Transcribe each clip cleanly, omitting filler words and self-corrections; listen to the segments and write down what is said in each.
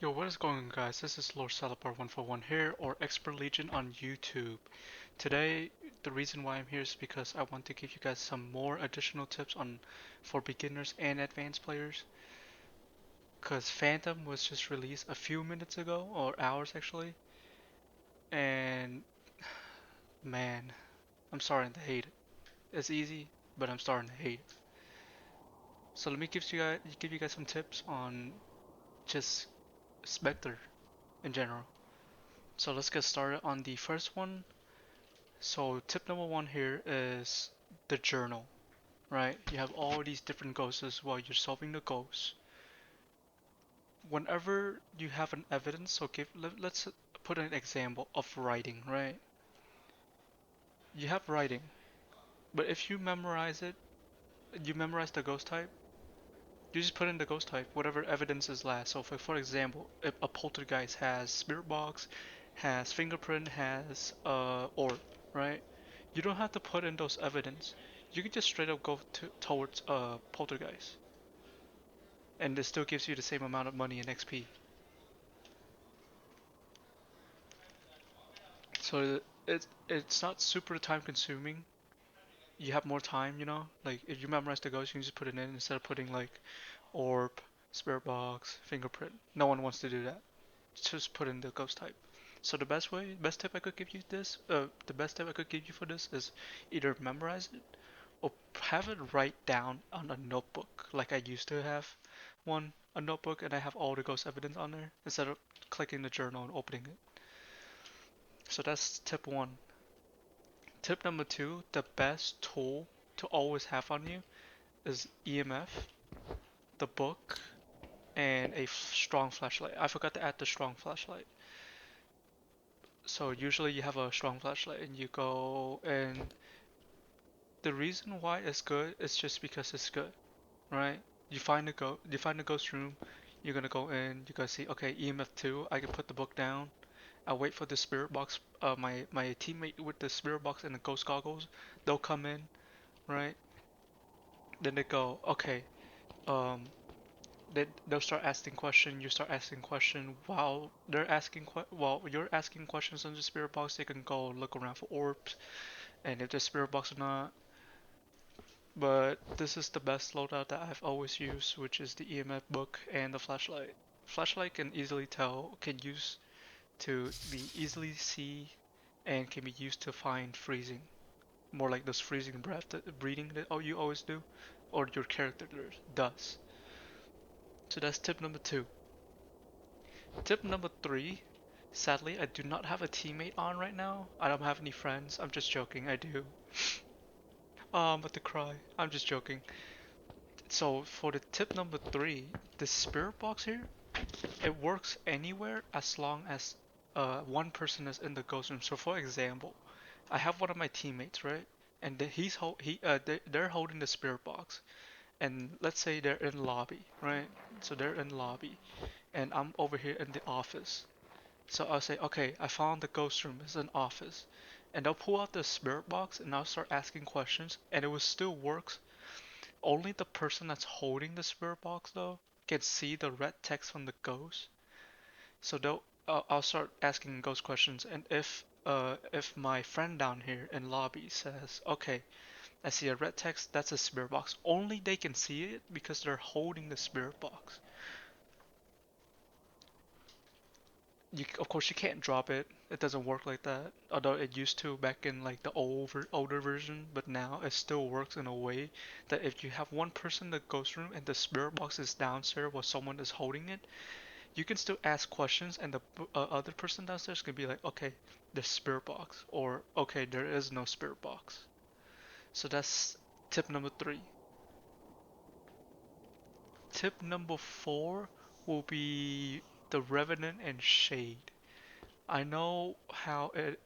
Yo, what is going on, guys? This is Lord Salapar 141 here, or Expert Legion on YouTube. Today, the reason why I'm here is because I want to give you guys some more additional tips on for beginners and advanced players. Cause Phantom was just released a few minutes ago, or hours actually, and man, I'm starting to hate it. It's easy, but I'm starting to hate it. So let me give you guys some tips on just Specter in general. So let's get started on the first one. So tip number one here is the journal, right? You have all these different ghosts while you're solving the ghost. Whenever you have an evidence, so let's put an example of writing, right? You have writing, but if you memorize it, you memorize the ghost type, you just put in the ghost type, whatever evidence is last. So for example, if a poltergeist has spirit box, has fingerprint, has orb, right? You don't have to put in those evidence. You can just straight up go towards poltergeist, and it still gives you the same amount of money and XP. So it's not super time consuming. You have more time, you know. Like if you memorize the ghost, you can just put it in instead of putting like orb, spirit box, fingerprint. No one wants to do that. Just put in the ghost type. So best tip I could give you the best tip I could give you for this is either memorize it or have it write down on a notebook, like I used to have a notebook, and I have all the ghost evidence on there instead of clicking the journal and opening it. So that's tip one. Tip number two, the best tool to always have on you is EMF, the book, and a strong flashlight. I forgot to add the strong flashlight. So usually you have a strong flashlight and you go, and the reason why it's good is just because it's good, right? You find the ghost room, you're gonna go in, you're gonna see, okay, EMF 2, I can put the book down. I wait for the spirit box, my teammate with the spirit box and the ghost goggles, they'll come in, right? Then they go, okay, um, they'll start asking question, you start asking question while while you're asking questions on the spirit box, they can go look around for orbs and if the spirit box or not. But this is the best loadout that I've always used, which is the EMF book and the flashlight. Flashlight can easily tell, can use to be easily see, and can be used to find freezing. More like those freezing breathing that you always do, or your character does. So that's tip number two. Tip number three. Sadly, I do not have a teammate on right now. I don't have any friends. I'm just joking. I do. Oh, I'm about to cry. I'm just joking. So for the tip number three, the spirit box here, it works anywhere as long as one person is in the ghost room. So for example, I have one of my teammates, right? And they're holding the spirit box, and let's say they're in lobby, right? So they're in lobby, and I'm over here in the office. So I'll say, okay, I found the ghost room. It's an office, and they'll pull out the spirit box, and I'll start asking questions, and it will still works. Only the person that's holding the spirit box though can see the red text from the ghost. So I'll start asking ghost questions, and if my friend down here in lobby says, "Okay, I see a red text, that's a spirit box," only they can see it because they're holding the spirit box. Of course, you can't drop it. It doesn't work like that. Although it used to back in like the older version, but now it still works in a way that if you have one person in the ghost room and the spirit box is downstairs while someone is holding it, you can still ask questions, and the other person downstairs can be like, okay, there's spirit box, or okay, there is no spirit box. So that's tip number three. Tip number four will be the revenant and shade. I know how it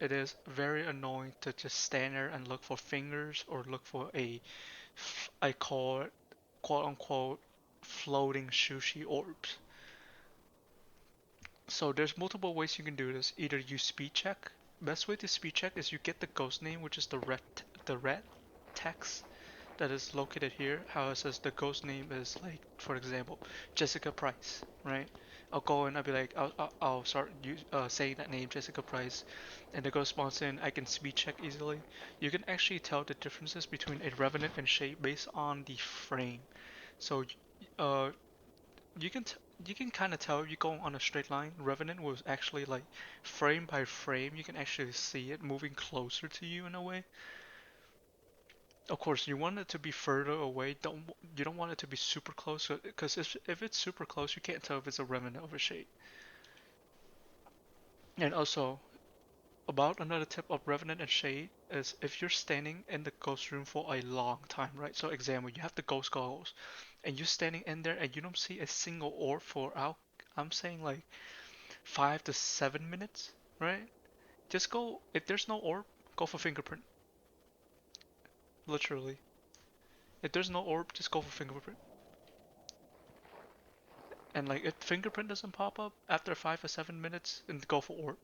is very annoying to just stand there and look for fingers or look for I call it quote unquote floating sushi orbs. So there's multiple ways you can do this. Either you speed check. Best way to speed check is you get the ghost name, which is the red text that is located here. How it says the ghost name is like, for example, Jessica Price, right? I'll go and I'll be like, I'll start saying that name, Jessica Price, and the ghost spawns in. I can speed check easily. You can actually tell the differences between a revenant and shade based on the frame. So, uh, you can you can kind of tell if you go on a straight line. Revenant was actually like frame by frame. You can actually see it moving closer to you in a way. Of course, you want it to be further away. You don't want it to be super close because if it's super close, you can't tell if it's a revenant or a shade. And also, about another tip of revenant and shade is if you're standing in the ghost room for a long time, right? So example, you have the ghost goggles, and you're standing in there and you don't see a single orb for I'm saying like 5 to 7 minutes, right? Just go if there's no orb, go for fingerprint. Literally, if there's no orb, just go for fingerprint. And like if fingerprint doesn't pop up after 5 or 7 minutes, then go for orb.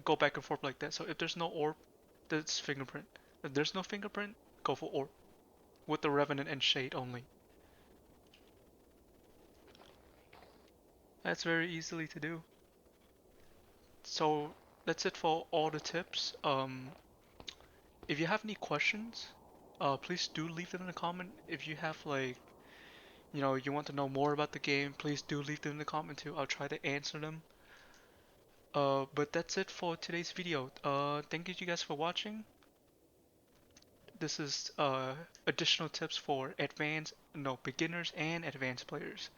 Go back and forth like that. So if there's no orb, that's fingerprint. If there's no fingerprint, go for orb with the revenant and shade only. That's very easily to do. So that's it for all the tips. If you have any questions, please do leave them in the comment. If you have like, you want to know more about the game, please do leave them in the comment too. I'll try to answer them. But that's it for today's video. Thank you guys for watching. This is additional tips for beginners and advanced players.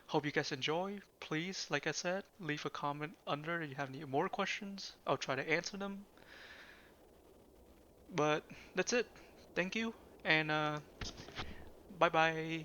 Hope you guys enjoy. Please, like I said, leave a comment under if you have any more questions. I'll try to answer them. But that's it. Thank you, and bye bye.